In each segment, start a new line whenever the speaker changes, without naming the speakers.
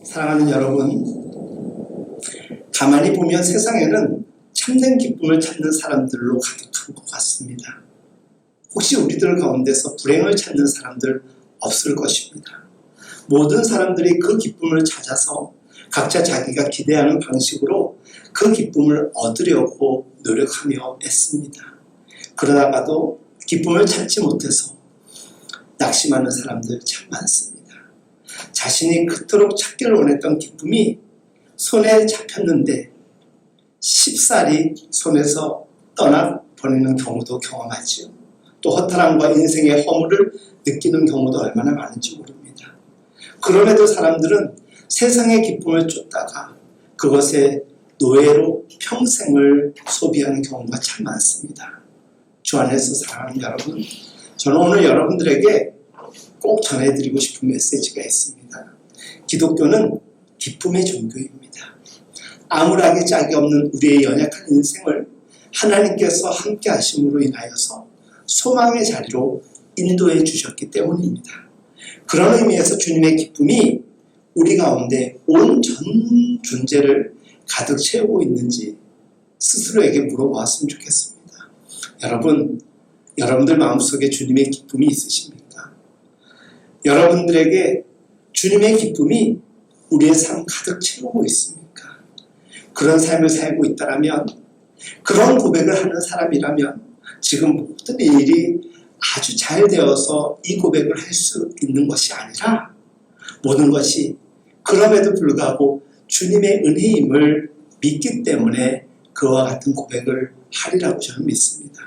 사랑하는 여러분, 가만히 보면 세상에는 참된 기쁨을 찾는 사람들로 가득한 것 같습니다. 혹시 우리들 가운데서 불행을 찾는 사람들 없을 것입니다. 모든 사람들이 그 기쁨을 찾아서 각자 자기가 기대하는 방식으로 그 기쁨을 얻으려고 노력하며 애씁니다. 그러다가도 기쁨을 찾지 못해서 낙심하는 사람들 참 많습니다. 자신이 그토록 찾기를 원했던 기쁨이 손에 잡혔는데 쉽사리 손에서 떠나버리는 경우도 경험하지요. 또 허탈함과 인생의 허물을 느끼는 경우도 얼마나 많은지 모릅니다. 그럼에도 사람들은 세상의 기쁨을 쫓다가 그것에 노예로 평생을 소비하는 경우가 참 많습니다. 주 안에서 사랑하는 여러분, 저는 오늘 여러분들에게 꼭 전해드리고 싶은 메시지가 있습니다. 기독교는 기쁨의 종교입니다. 암울하게 짝이 없는 우리의 연약한 인생을 하나님께서 함께 하심으로 인하여서 소망의 자리로 인도해 주셨기 때문입니다. 그런 의미에서 주님의 기쁨이 우리 가운데 온 전 존재를 가득 채우고 있는지 스스로에게 물어보았으면 좋겠습니다. 여러분들 마음속에 주님의 기쁨이 있으십니까? 여러분들에게 주님의 기쁨이 우리의 삶 가득 채우고 있습니까? 그런 삶을 살고 있다면, 그런 고백을 하는 사람이라면 지금 모든 일이 아주 잘 되어서 이 고백을 할 수 있는 것이 아니라 모든 것이 그럼에도 불구하고 주님의 은혜임을 믿기 때문에 그와 같은 고백을 하리라고 저는 믿습니다.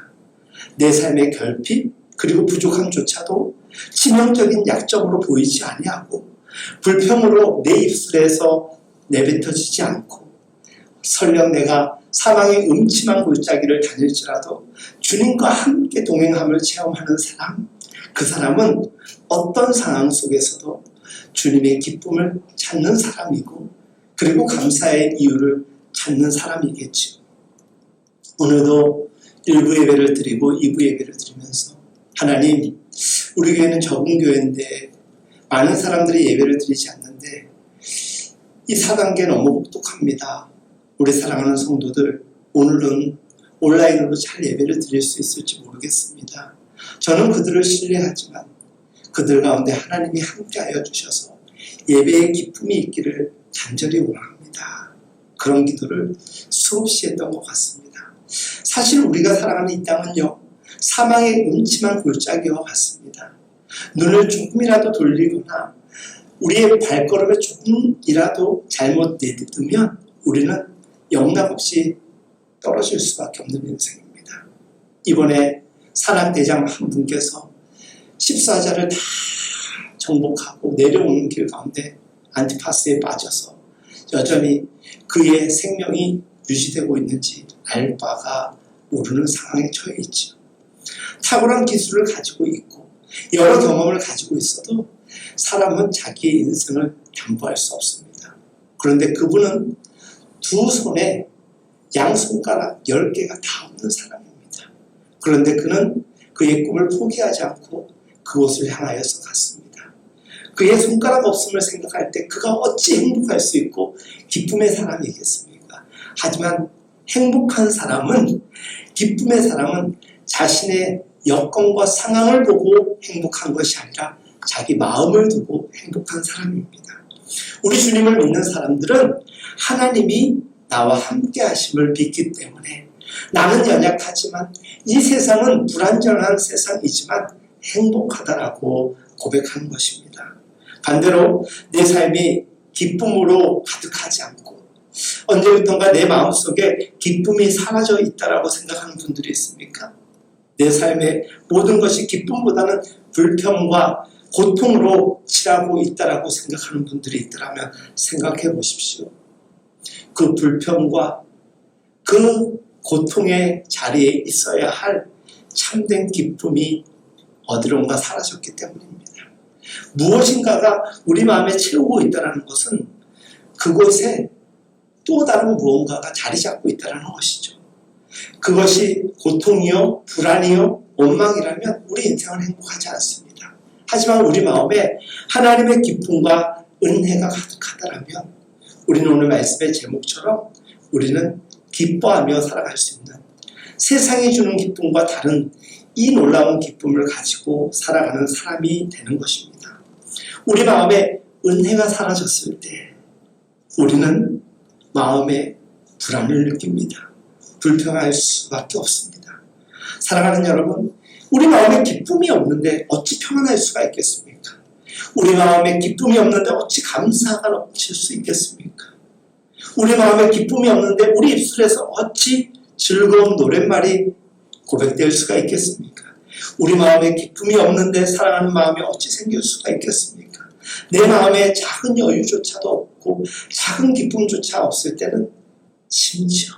내 삶의 결핍 그리고 부족함조차도 치명적인 약점으로 보이지 아니하고 불평으로 내 입술에서 내뱉어지지 않고 설령 내가 사망의 음침한 골짜기를 다닐지라도 주님과 함께 동행함을 체험하는 사람, 그 사람은 어떤 상황 속에서도 주님의 기쁨을 찾는 사람이고 그리고 감사의 이유를 찾는 사람이겠죠. 오늘도 1부 예배를 드리고 2부 예배를 드리면서 하나님, 우리 교회는 적은 교회인데 많은 사람들이 예배를 드리지 않는데 이 4단계 너무 혹독합니다. 우리 사랑하는 성도들, 오늘은 온라인으로 잘 예배를 드릴 수 있을지 모르겠습니다. 저는 그들을 신뢰하지만 그들 가운데 하나님이 함께하여 주셔서 예배의 기쁨이 있기를 간절히 원합니다. 그런 기도를 수없이 했던 것 같습니다. 사실 우리가 살아가는 이 땅은요, 사망의 음침한 골짜기와 같습니다. 눈을 조금이라도 돌리거나 우리의 발걸음에 조금이라도 잘못 내딛으면 우리는 영락없이 떨어질 수밖에 없는 인생입니다. 이번에 산악대장 한 분께서 14자를 다 정복하고 내려오는 길 가운데 안티파스에 빠져서 여전히 그의 생명이 유지되고 있는지 알 바가 모르는 상황에 처해 있죠. 탁월한 기술을 가지고 있고 여러 경험을 가지고 있어도 사람은 자기의 인생을 담보할 수 없습니다. 그런데 그분은 두 손에 양손가락 10개가 다 없는 사람입니다. 그런데 그는 그의 꿈을 포기하지 않고 그곳을 향하여서 갔습니다. 그의 손가락 없음을 생각할 때 그가 어찌 행복할 수 있고 기쁨의 사람이겠습니까? 하지만 행복한 사람은, 기쁨의 사람은 자신의 여건과 상황을 보고 행복한 것이 아니라 자기 마음을 두고 행복한 사람입니다. 우리 주님을 믿는 사람들은 하나님이 나와 함께 하심을 믿기 때문에 나는 연약하지만 이 세상은 불완전한 세상이지만 행복하다라고 고백하는 것입니다. 반대로 내 삶이 기쁨으로 가득하지 않고 언제부턴가 내 마음속에 기쁨이 사라져 있다라고 생각하는 분들이 있습니까? 내 삶의 모든 것이 기쁨보다는 불평과 고통으로 칠하고 있다라고 생각하는 분들이 있더라면 생각해 보십시오. 그 불평과 그 고통의 자리에 있어야 할 참된 기쁨이 어디론가 사라졌기 때문입니다. 무엇인가가 우리 마음에 채우고 있다는 것은 그곳에 또 다른 무언가가 자리 잡고 있다는 것이죠. 그것이 고통이요, 불안이요, 원망이라면 우리 인생은 행복하지 않습니다. 하지만 우리 마음에 하나님의 기쁨과 은혜가 가득하다라면 우리는 오늘 말씀의 제목처럼 우리는 기뻐하며 살아갈 수 있는, 세상이 주는 기쁨과 다른 이 놀라운 기쁨을 가지고 살아가는 사람이 되는 것입니다. 우리 마음에 은혜가 사라졌을 때 우리는 마음에 불안을 느낍니다. 불평할 수밖에 없습니다. 사랑하는 여러분, 우리 마음에 기쁨이 없는데 어찌 평안할 수가 있겠습니까? 우리 마음에 기쁨이 없는데 어찌 감사가 넘칠 수 있겠습니까? 우리 마음에 기쁨이 없는데 우리 입술에서 어찌 즐거운 노랫말이 고백될 수가 있겠습니까? 우리 마음에 기쁨이 없는데 사랑하는 마음이 어찌 생길 수가 있겠습니까? 내 마음에 작은 여유조차도 없고 작은 기쁨조차 없을 때는 심지어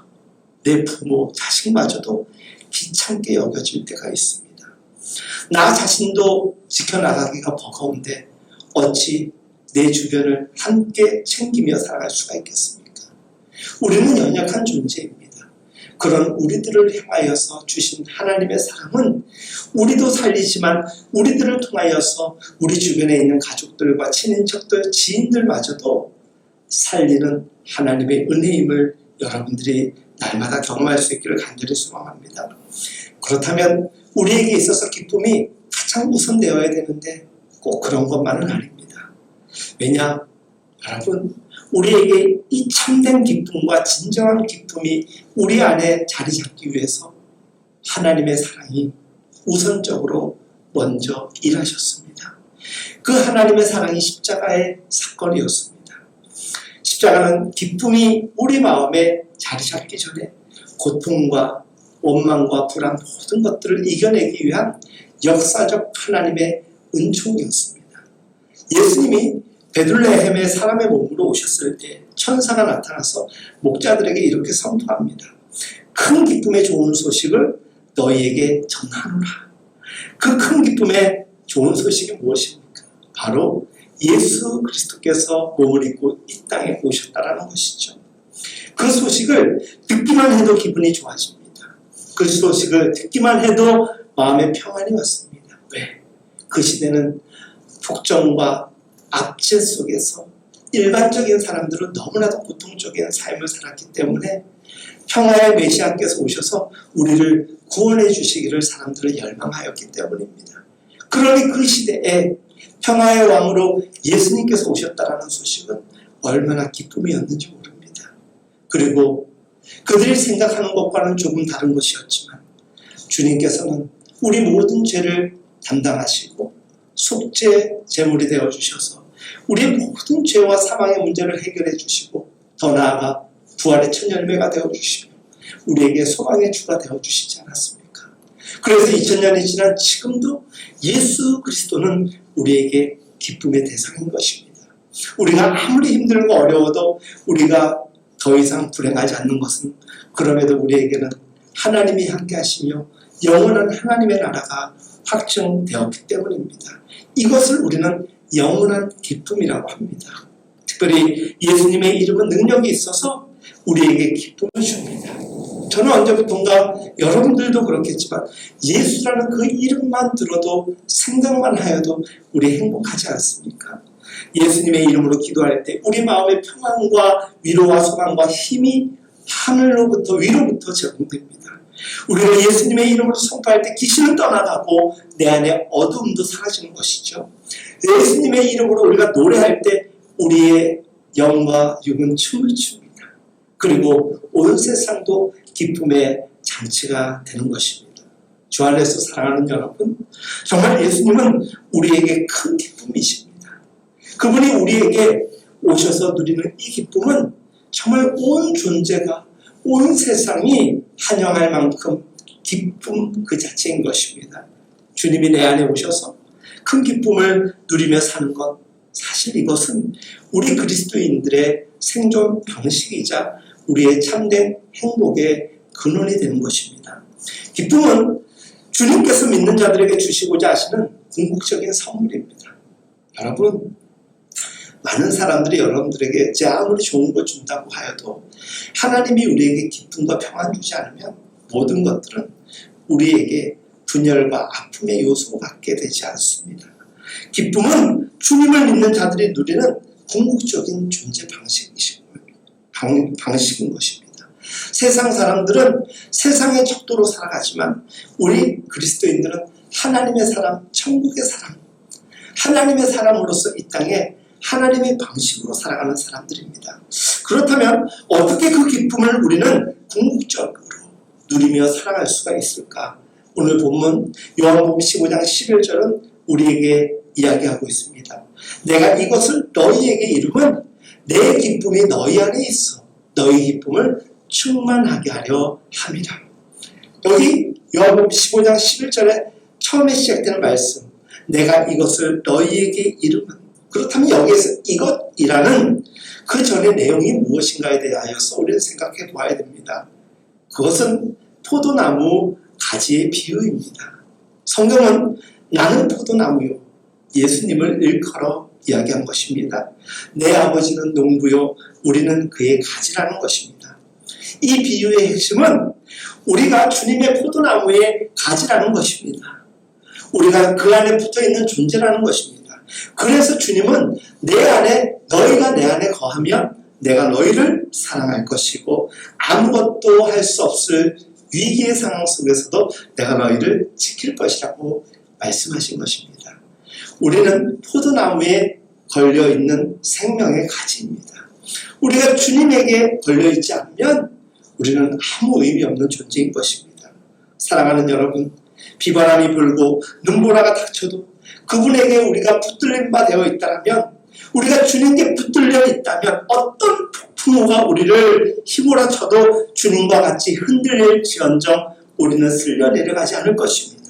내 부모, 자식마저도 귀찮게 여겨질 때가 있습니다. 나 자신도 지켜나가기가 버거운데 어찌 내 주변을 함께 챙기며 살아갈 수가 있겠습니까? 우리는 연약한 존재입니다. 그런 우리들을 향하여서 주신 하나님의 사랑은 우리도 살리지만 우리들을 통하여서 우리 주변에 있는 가족들과 친인척들, 지인들마저도 살리는 하나님의 은혜임을 여러분들이 날마다 경험할 수 있기를 간절히 소망합니다. 그렇다면 우리에게 있어서 기쁨이 가장 우선되어야 되는데 꼭 그런 것만은 아닙니다. 왜냐? 여러분, 우리에게 이 참된 기쁨과 진정한 기쁨이 우리 안에 자리 잡기 위해서 하나님의 사랑이 우선적으로 먼저 일하셨습니다. 그 하나님의 사랑이 십자가의 사건이었습니다. 십자가는 기쁨이 우리 마음에 자리 잡기 전에 고통과 원망과 불안 모든 것들을 이겨내기 위한 역사적 하나님의 은총이었습니다. 예수님이 베들레헴에 사람의 몸으로 오셨을 때 천사가 나타나서 목자들에게 이렇게 선포합니다. 큰 기쁨의 좋은 소식을 너희에게 전하노라. 그 큰 기쁨의 좋은 소식이 무엇입니까? 바로 예수 그리스도께서 몸을 입고 이 땅에 오셨다라는 것이죠. 그 소식을 듣기만 해도 기분이 좋아집니다. 그 소식을 듣기만 해도 마음에 평안이 왔습니다. 왜? 그 시대는 폭정과 압제 속에서 일반적인 사람들은 너무나도 고통적인 삶을 살았기 때문에 평화의 메시아께서 오셔서 우리를 구원해 주시기를 사람들은 열망하였기 때문입니다. 그러니 그 시대에 평화의 왕으로 예수님께서 오셨다라는 소식은 얼마나 기쁨이었는지 모릅니다. 그리고 그들이 생각하는 것과는 조금 다른 것이었지만 주님께서는 우리 모든 죄를 담당하시고 속죄 제물이 되어주셔서 우리의 모든 죄와 사망의 문제를 해결해 주시고 더 나아가 부활의 첫 열매가 되어주시고 우리에게 소망의 주가 되어주시지 않았습니까? 그래서 2000년이 지난 지금도 예수 그리스도는 우리에게 기쁨의 대상인 것입니다. 우리가 아무리 힘들고 어려워도 우리가 더 이상 불행하지 않는 것은 그럼에도 우리에게는 하나님이 함께 하시며 영원한 하나님의 나라가 확정되었기 때문입니다. 이것을 우리는 영원한 기쁨이라고 합니다. 특별히 예수님의 이름은 능력이 있어서 우리에게 기쁨을 줍니다. 저는 언제부턴가 여러분들도 그렇겠지만 예수라는 그 이름만 들어도 생각만 하여도 우리 행복하지 않습니까? 예수님의 이름으로 기도할 때 우리 마음의 평안과 위로와 소망과 힘이 하늘로부터 위로부터 제공됩니다. 우리가 예수님의 이름으로 선포할 때 귀신은 떠나가고 내 안에 어둠도 사라지는 것이죠. 예수님의 이름으로 우리가 노래할 때 우리의 영과 육은 춤을 춥니다. 그리고 온 세상도 기쁨의 장치가 되는 것입니다. 주 안에서 사랑하는 여러분, 정말 예수님은 우리에게 큰 기쁨이십니다. 그분이 우리에게 오셔서 누리는 이 기쁨은 정말 온 존재가 온 세상이 환영할 만큼 기쁨 그 자체인 것입니다. 주님이 내 안에 오셔서 큰 기쁨을 누리며 사는 것, 사실 이것은 우리 그리스도인들의 생존 방식이자 우리의 참된 행복의 근원이 되는 것입니다. 기쁨은 주님께서 믿는 자들에게 주시고자 하시는 궁극적인 선물입니다. 여러분, 많은 사람들이 여러분들에게 제 아무리 좋은 걸 준다고 하여도 하나님이 우리에게 기쁨과 평안 주지 않으면 모든 것들은 우리에게 분열과 아픔의 요소가 갖게 되지 않습니다. 기쁨은 주님을 믿는 자들이 누리는 궁극적인 존재 방식인 것입니다. 세상 사람들은 세상의 척도로 살아가지만 우리 그리스도인들은 하나님의 사람, 천국의 사람, 하나님의 사람으로서 이 땅에 하나님의 방식으로 살아가는 사람들입니다. 그렇다면 어떻게 그 기쁨을 우리는 궁극적으로 누리며 살아갈 수가 있을까? 오늘 본문 요한복음 15장 11절은 우리에게 이야기하고 있습니다. 내가 이것을 너희에게 이름은 내 기쁨이 너희 안에 있어 너희 기쁨을 충만하게 하려 함이라. 여기 요한복음 15장 11절에 처음에 시작되는 말씀, 내가 이것을 너희에게 이름은, 그렇다면 여기에서 이것이라는 그 전의 내용이 무엇인가에 대하여서 우리는 생각해 보아야 됩니다. 그것은 포도나무 가지의 비유입니다. 성경은 나는 포도나무요 예수님을 일컬어 이야기한 것입니다. 내 아버지는 농부요 우리는 그의 가지라는 것입니다. 이 비유의 핵심은 우리가 주님의 포도나무의 가지라는 것입니다. 우리가 그 안에 붙어있는 존재라는 것입니다. 그래서 주님은 내 안에, 너희가 내 안에 거하면 내가 너희를 사랑할 것이고 아무것도 할 수 없을 위기의 상황 속에서도 내가 너희를 지킬 것이라고 말씀하신 것입니다. 우리는 포도나무에 걸려있는 생명의 가지입니다. 우리가 주님에게 걸려있지 않으면 우리는 아무 의미 없는 존재인 것입니다. 사랑하는 여러분, 비바람이 불고 눈보라가 닥쳐도 그분에게 우리가 붙들린 바 되어 있다면, 우리가 주님께 붙들려 있다면 어떤 폭풍우가 우리를 휘몰아쳐도 주님과 같이 흔들릴지언정 우리는 쓸려 내려가지 않을 것입니다.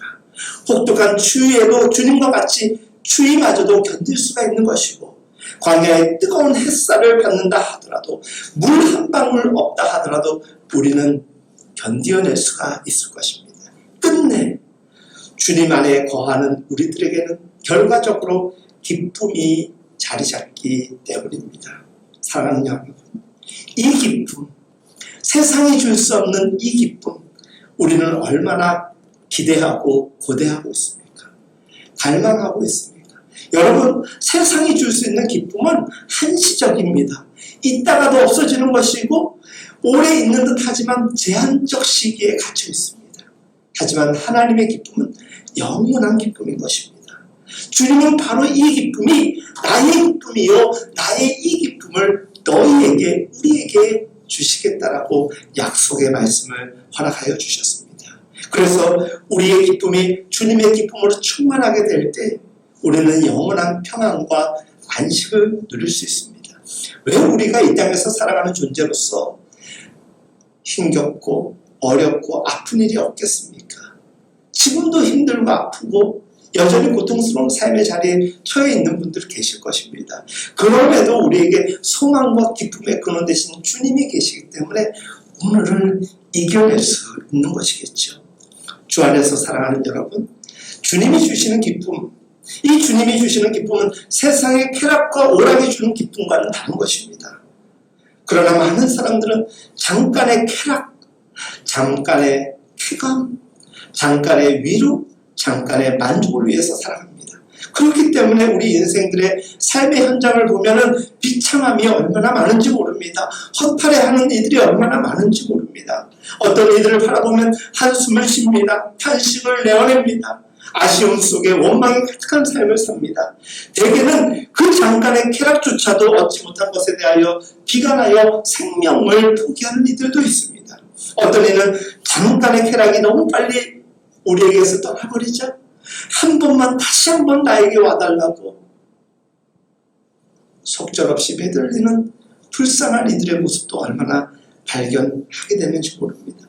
혹독한 추위에도 주님과 같이 추위마저도 견딜 수가 있는 것이고, 광야에 뜨거운 햇살을 받는다 하더라도, 물 한 방울 없다 하더라도 우리는 견디어낼 수가 있을 것입니다. 끝내 주님 안에 거하는 우리들에게는 결과적으로 기쁨이 자리 잡기 때문입니다. 사랑하는 여러분, 이 기쁨, 세상이 줄 수 없는 이 기쁨, 우리는 얼마나 기대하고 고대하고 있습니까? 갈망하고 있습니까? 여러분, 세상이 줄 수 있는 기쁨은 한시적입니다. 있다가도 없어지는 것이고 오래 있는 듯 하지만 제한적 시기에 갇혀 있습니다. 하지만 하나님의 기쁨은 영원한 기쁨인 것입니다. 주님은 바로 이 기쁨이 나의 기쁨이요 나의 이 기쁨을 너희에게, 우리에게 주시겠다라고 약속의 말씀을 허락하여 주셨습니다. 그래서 우리의 기쁨이 주님의 기쁨으로 충만하게 될 때 우리는 영원한 평안과 안식을 누릴 수 있습니다. 왜 우리가 이 땅에서 살아가는 존재로서 힘겹고 어렵고 아픈 일이 없겠습니까? 지금도 힘들고 아프고 여전히 고통스러운 삶의 자리에 처해 있는 분들 계실 것입니다. 그럼에도 우리에게 소망과 기쁨의 근원 되신 주님이 계시기 때문에 오늘을 이겨낼 수 있는 것이겠죠. 주 안에서 사랑하는 여러분, 주님이 주시는 기쁨, 이 주님이 주시는 기쁨은 세상의 쾌락과 오락이 주는 기쁨과는 다른 것입니다. 그러나 많은 사람들은 잠깐의 쾌락, 잠깐의 쾌감, 잠깐의 위로, 잠깐의 만족을 위해서 살아갑니다. 그렇기 때문에 우리 인생들의 삶의 현장을 보면은 비참함이 얼마나 많은지 모릅니다. 허탈해하는 이들이 얼마나 많은지 모릅니다. 어떤 이들을 바라보면 한숨을 쉽니다. 탄식을 내어냅니다. 아쉬움 속에 원망이 가득한 삶을 삽니다. 대개는 그 잠깐의 쾌락조차도 얻지 못한 것에 대하여 비관하여 생명을 포기하는 이들도 있습니다. 어떤 이는 잠깐의 쾌락이 너무 빨리 우리에게서 떠나버리죠. 한 번만, 다시 한 번 나에게 와달라고 속절없이 배들리는 불쌍한 이들의 모습도 얼마나 발견하게 되는지 모릅니다.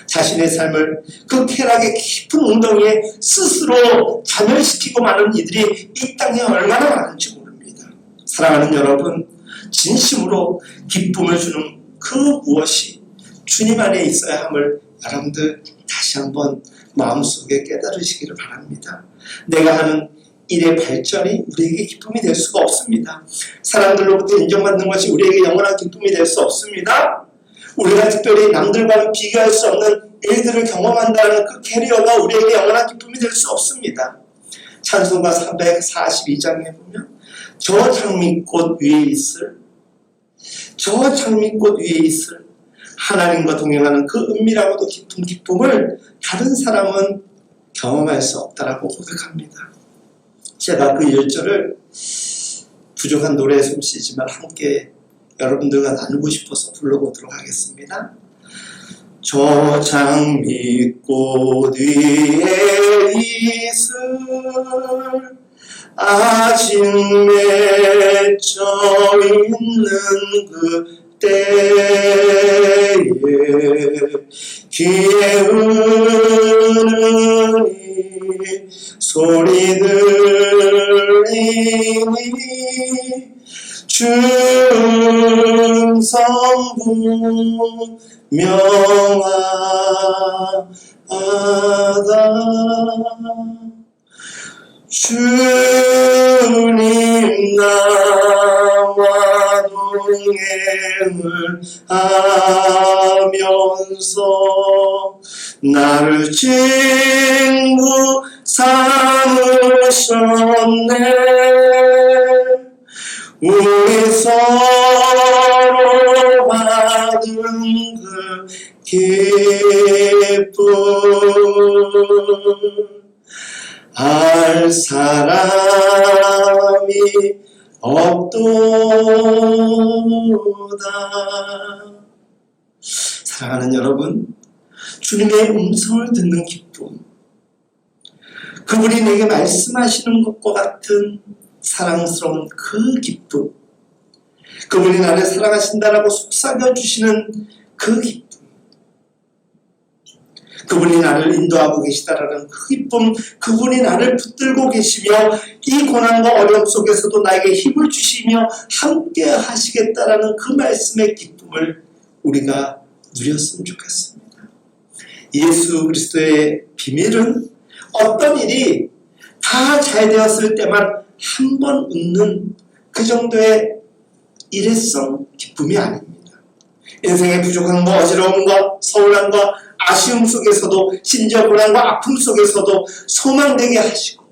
자신의 삶을 그 쾌락의 깊은 웅덩이에 스스로 자멸시키고 마는 이들이 이 땅에 얼마나 많은지 모릅니다. 사랑하는 여러분, 진심으로 기쁨을 주는 그 무엇이 주님 안에 있어야 함을 여러분들 다시 한번 마음속에 깨달으시기를 바랍니다. 내가 하는 일의 발전이 우리에게 기쁨이 될 수가 없습니다. 사람들로부터 인정받는 것이 우리에게 영원한 기쁨이 될 수 없습니다. 우리가 특별히 남들과는 비교할 수 없는 일들을 경험한다는 그 캐리어가 우리에게 영원한 기쁨이 될 수 없습니다. 찬송가 342장에 보면 저 장미꽃 위에 있을 하나님과 동행하는 그 은밀하고도 깊은 기쁨을 다른 사람은 경험할 수 없다라고 고백합니다. 제가 그 1절을 부족한 노래 솜씨지만 함께 여러분들과 나누고 싶어서 불러보도록 하겠습니다. 저 장미꽃 위에 있을 아직 맺혀 있는 그때에 귀에 흐르는 소리 들리니 주음 성부 명하다. 주님 나와 동행을 하면서 나를 친구 삼으셨네. 우리 서로 받은 그 기쁨 알 사람이 없도다. 사랑하는 여러분, 주님의 음성을 듣는 기쁨, 그분이 내게 말씀하시는 것과 같은 사랑스러운 그 기쁨, 그분이 나를 사랑하신다라고 속삭여주시는 그 기쁨, 그분이 나를 인도하고 계시다라는 그 기쁨, 그분이 나를 붙들고 계시며 이 고난과 어려움 속에서도 나에게 힘을 주시며 함께 하시겠다라는 그 말씀의 기쁨을 우리가 누렸으면 좋겠습니다. 예수 그리스도의 비밀은 어떤 일이 다 잘 되었을 때만 한 번 웃는 그 정도의 일회성 기쁨이 아닙니다. 인생의 부족함과 어지러움과 서운함과 아쉬움 속에서도, 심지어 불안과 아픔 속에서도 소망되게 하시고,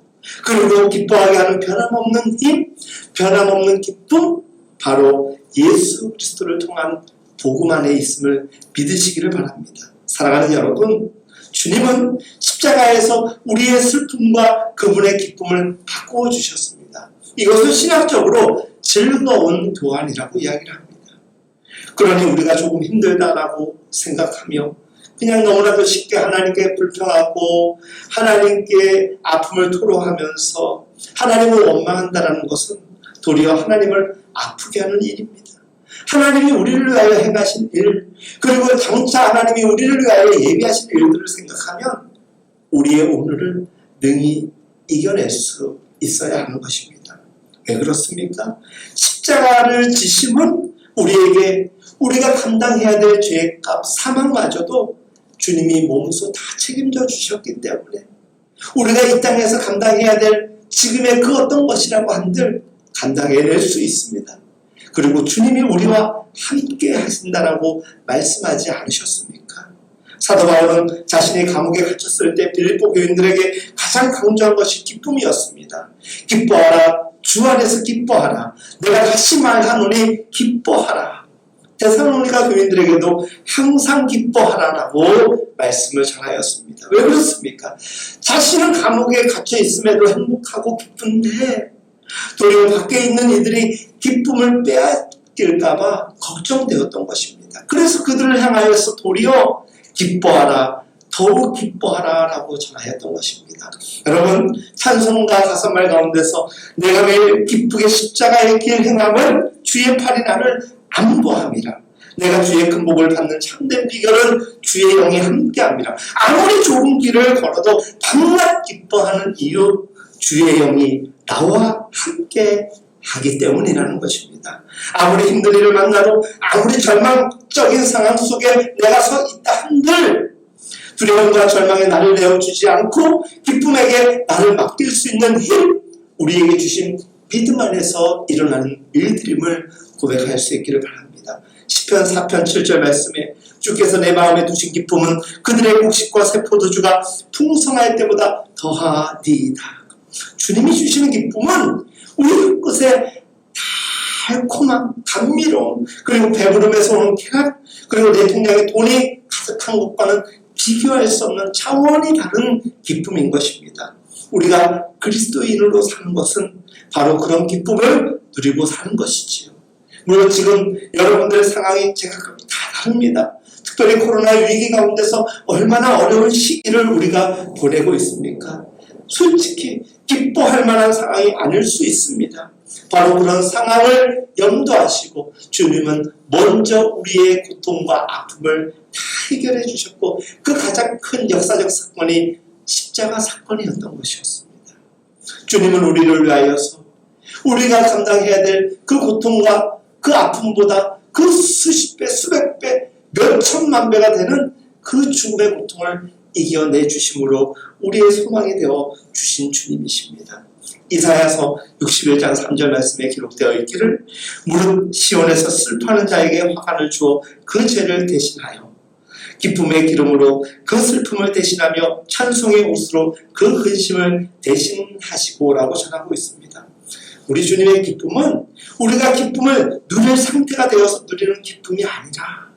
그리고 기뻐하게 하는 변함없는 힘, 변함없는 기쁨, 바로 예수 그리스도를 통한 복음 안에 있음을 믿으시기를 바랍니다. 사랑하는 여러분, 주님은 십자가에서 우리의 슬픔과 그분의 기쁨을 바꾸어 주셨습니다. 이것은 신학적으로 즐거운 교환이라고 이야기를 합니다. 그러니 우리가 조금 힘들다라고 생각하며 그냥 너무나도 쉽게 하나님께 불평하고 하나님께 아픔을 토로하면서 하나님을 원망한다는 것은 도리어 하나님을 아프게 하는 일입니다. 하나님이 우리를 위하여 행하신 일, 그리고 장차 하나님이 우리를 위하여 예비하신 일들을 생각하면 우리의 오늘을 능히 이겨낼 수 있어야 하는 것입니다. 왜 그렇습니까? 십자가를 지심은 우리에게 우리가 감당해야 될 죄의 값, 사망마저도 주님이 몸소 다 책임져 주셨기 때문에 우리가 이 땅에서 감당해야 될 지금의 그 어떤 것이라고 한들 감당해낼 수 있습니다. 그리고 주님이 우리와 함께 하신다라고 말씀하지 않으셨습니까? 사도 바울은 자신이 감옥에 갇혔을 때 빌립보 교인들에게 가장 강조한 것이 기쁨이었습니다. 기뻐하라, 주 안에서 기뻐하라, 내가 다시 말하노니 기뻐하라. 데살로니가 교인들에게도 항상 기뻐하라라고 말씀을 전하였습니다. 왜 그렇습니까? 자신은 감옥에 갇혀 있음에도 행복하고 기쁜데 도리어 밖에 있는 이들이 기쁨을 빼앗길까봐 걱정되었던 것입니다. 그래서 그들을 향하여서 도리어 기뻐하라, 더욱 기뻐하라 라고 전하였던 것입니다. 여러분, 찬송가 가사말 가운데서 내가 매일 기쁘게 십자가의 길 행함은 주의 팔이 나를 안보함이라. 내가 주의 큰 복을 받는 참된 비결은 주의 영이 함께함이라. 아무리 좁은 길을 걸어도 밤낮 기뻐하는 이유, 주의 영이 나와 함께 하기 때문이라는 것입니다. 아무리 힘든 일을 만나도, 아무리 절망적인 상황 속에 내가 서 있다 한들 두려움과 절망에 나를 내어주지 않고 기쁨에게 나를 맡길 수 있는 힘, 우리에게 주신 믿음 안에서 일어나는 일들임을 고백할 수 있기를 바랍니다. 시편 4편 7절 말씀에 주께서 내 마음에 두신 기쁨은 그들의 곡식과 새 포도주가 풍성할 때보다 더하니이다. 주님이 주시는 기쁨은 우리 끝에 달콤한 감미로운, 그리고 배부름에서 오는 쾌락, 그리고 내 통장에 돈이 가득한 것과는 비교할 수 없는 차원이 다른 기쁨인 것입니다. 우리가 그리스도인으로 사는 것은 바로 그런 기쁨을 누리고 사는 것이지요. 물론 지금 여러분들의 상황이 제각각 다 다릅니다. 특별히 코로나 위기 가운데서 얼마나 어려운 시기를 우리가 보내고 있습니까? 솔직히 기뻐할 만한 상황이 아닐 수 있습니다. 바로 그런 상황을 염두하시고 주님은 먼저 우리의 고통과 아픔을 다 해결해 주셨고, 그 가장 큰 역사적 사건이 십자가 사건이었던 것이었습니다. 주님은 우리를 위하여서 우리가 감당해야 될 그 고통과 그 아픔보다 그 수십 배, 수백 배, 몇 천만 배가 되는 그 죽음의 고통을 이겨내 주심으로 우리의 소망이 되어 주신 주님이십니다. 이사야서 61장 3절 말씀에 기록되어 있기를 무릇 시온에서 슬퍼하는 자에게 화관을 주어 그 죄를 대신하여 기쁨의 기름으로 그 슬픔을 대신하며 찬송의 옷으로 그 근심을 대신하시고 라고 전하고 있습니다. 우리 주님의 기쁨은 우리가 기쁨을 누릴 상태가 되어서 누리는 기쁨이 아니라,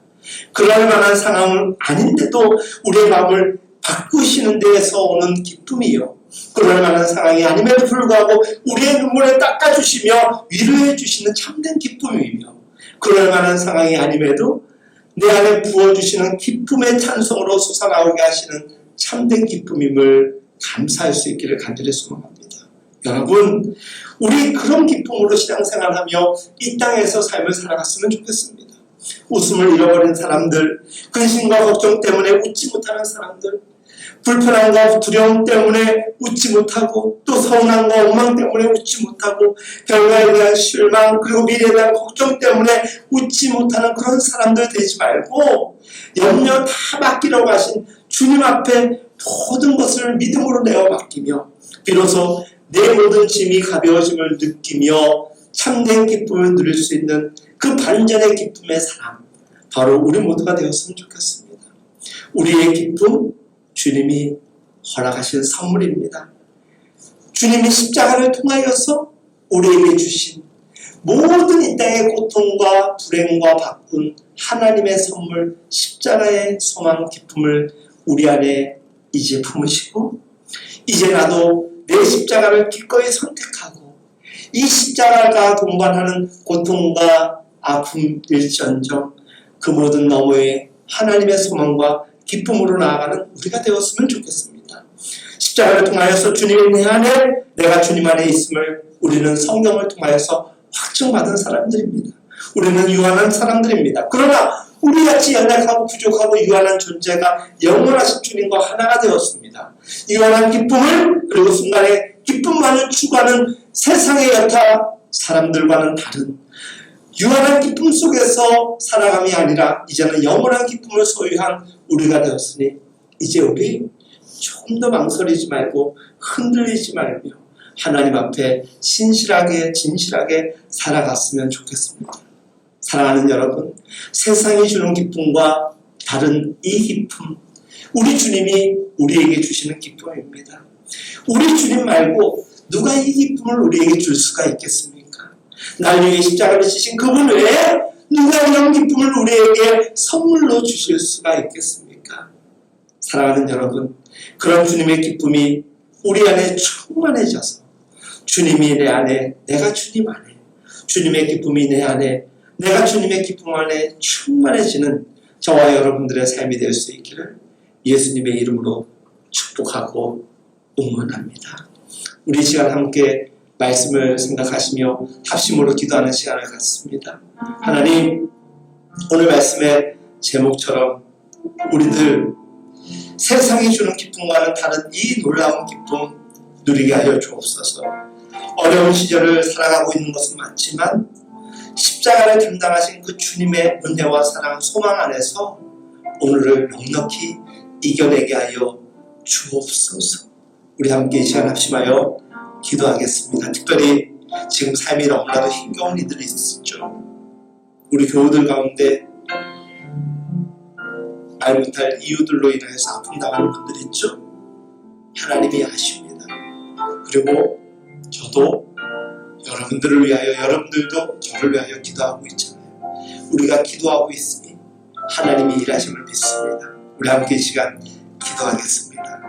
그럴 만한 상황은 아닌데도 우리의 마음을 바꾸시는 데에서 오는 기쁨이요, 그럴 만한 상황이 아님에도 불구하고 우리의 눈물을 닦아주시며 위로해 주시는 참된 기쁨이며, 그럴 만한 상황이 아님에도 내 안에 부어주시는 기쁨의 찬송으로 솟아나오게 하시는 참된 기쁨임을 감사할 수 있기를 간절히 소망합니다. 여러분, 우리 그런 기쁨으로 신앙생활하며 이 땅에서 삶을 살아갔으면 좋겠습니다. 웃음을 잃어버린 사람들, 근심과 걱정 때문에 웃지 못하는 사람들, 불편함과 두려움 때문에 웃지 못하고, 또 서운함과 원망 때문에 웃지 못하고, 결과에 대한 실망, 그리고 미래에 대한 걱정 때문에 웃지 못하는 그런 사람들 되지 말고, 염려 다 맡기라고 하신 주님 앞에 모든 것을 믿음으로 내어 맡기며, 비로소 내 모든 짐이 가벼워짐을 느끼며 참된 기쁨을 누릴 수 있는 그 반전의 기쁨의 사람, 바로 우리 모두가 되었으면 좋겠습니다. 우리의 기쁨, 주님이 허락하신 선물입니다. 주님이 십자가를 통하여서 우리에게 주신 모든 이 땅의 고통과 불행과 바꾼 하나님의 선물, 십자가의 소망, 기쁨을 우리 안에 이제 품으시고, 이제 나도 내 십자가를 기꺼이 선택하고 이 십자가가 동반하는 고통과 아픔일전정 그 모든 너머에 하나님의 소망과 기쁨으로 나아가는 우리가 되었으면 좋겠습니다. 십자가를 통하여서 주님이 내 안에, 내가 주님 안에 있음을 우리는 성경을 통하여서 확증받은 사람들입니다. 우리는 유한한 사람들입니다. 그러나 우리같이 연약하고 부족하고 유한한 존재가 영원하신 주님과 하나가 되었습니다. 유한한 기쁨을, 그리고 순간에 기쁨만을 추구하는 세상의 여타 사람들과는 다른 유한한 기쁨 속에서 살아감이 아니라 이제는 영원한 기쁨을 소유한 우리가 되었으니, 이제 우리 조금 더 망설이지 말고 흔들리지 말며 하나님 앞에 신실하게 진실하게 살아갔으면 좋겠습니다. 사랑하는 여러분, 세상이 주는 기쁨과 다른 이 기쁨, 우리 주님이 우리에게 주시는 기쁨입니다. 우리 주님 말고 누가 이 기쁨을 우리에게 줄 수가 있겠습니까? 날 위해 십자가를 지신 그분 외에 누가 이런 기쁨을 우리에게 선물로 주실 수가 있겠습니까? 사랑하는 여러분, 그런 주님의 기쁨이 우리 안에 충만해져서 주님이 내 안에, 내가 주님 안에, 주님의 기쁨이 내 안에, 내가 주님의 기쁨 안에 충만해지는 저와 여러분들의 삶이 될 수 있기를 예수님의 이름으로 축복하고 응원합니다. 우리 시간 함께 말씀을 생각하시며 합심으로 기도하는 시간을 갖습니다. 하나님, 오늘 말씀의 제목처럼 우리들 세상이 주는 기쁨과는 다른 이 놀라운 기쁨 누리게 하여 주옵소서. 어려운 시절을 살아가고 있는 것은 맞지만 십자가를 감당하신 그 주님의 은혜와 사랑, 소망 안에서 오늘을 넉넉히 이겨내게 하여 주옵소서. 우리 함께 이 시간 합심하여 기도하겠습니다. 특별히 지금 삶이 너무나도 힘겨운 이들이 있죠. 우리 교우들 가운데 말 못할 이유들로 인해서 아픔 당하는 분들이 있죠. 하나님이 아십니다. 그리고 저도 여러분들을 위하여, 여러분들도 저를 위하여 기도하고 있잖아요. 우리가 기도하고 있으니 하나님이 일하심을 믿습니다. 우리 함께 이 시간 기도하겠습니다.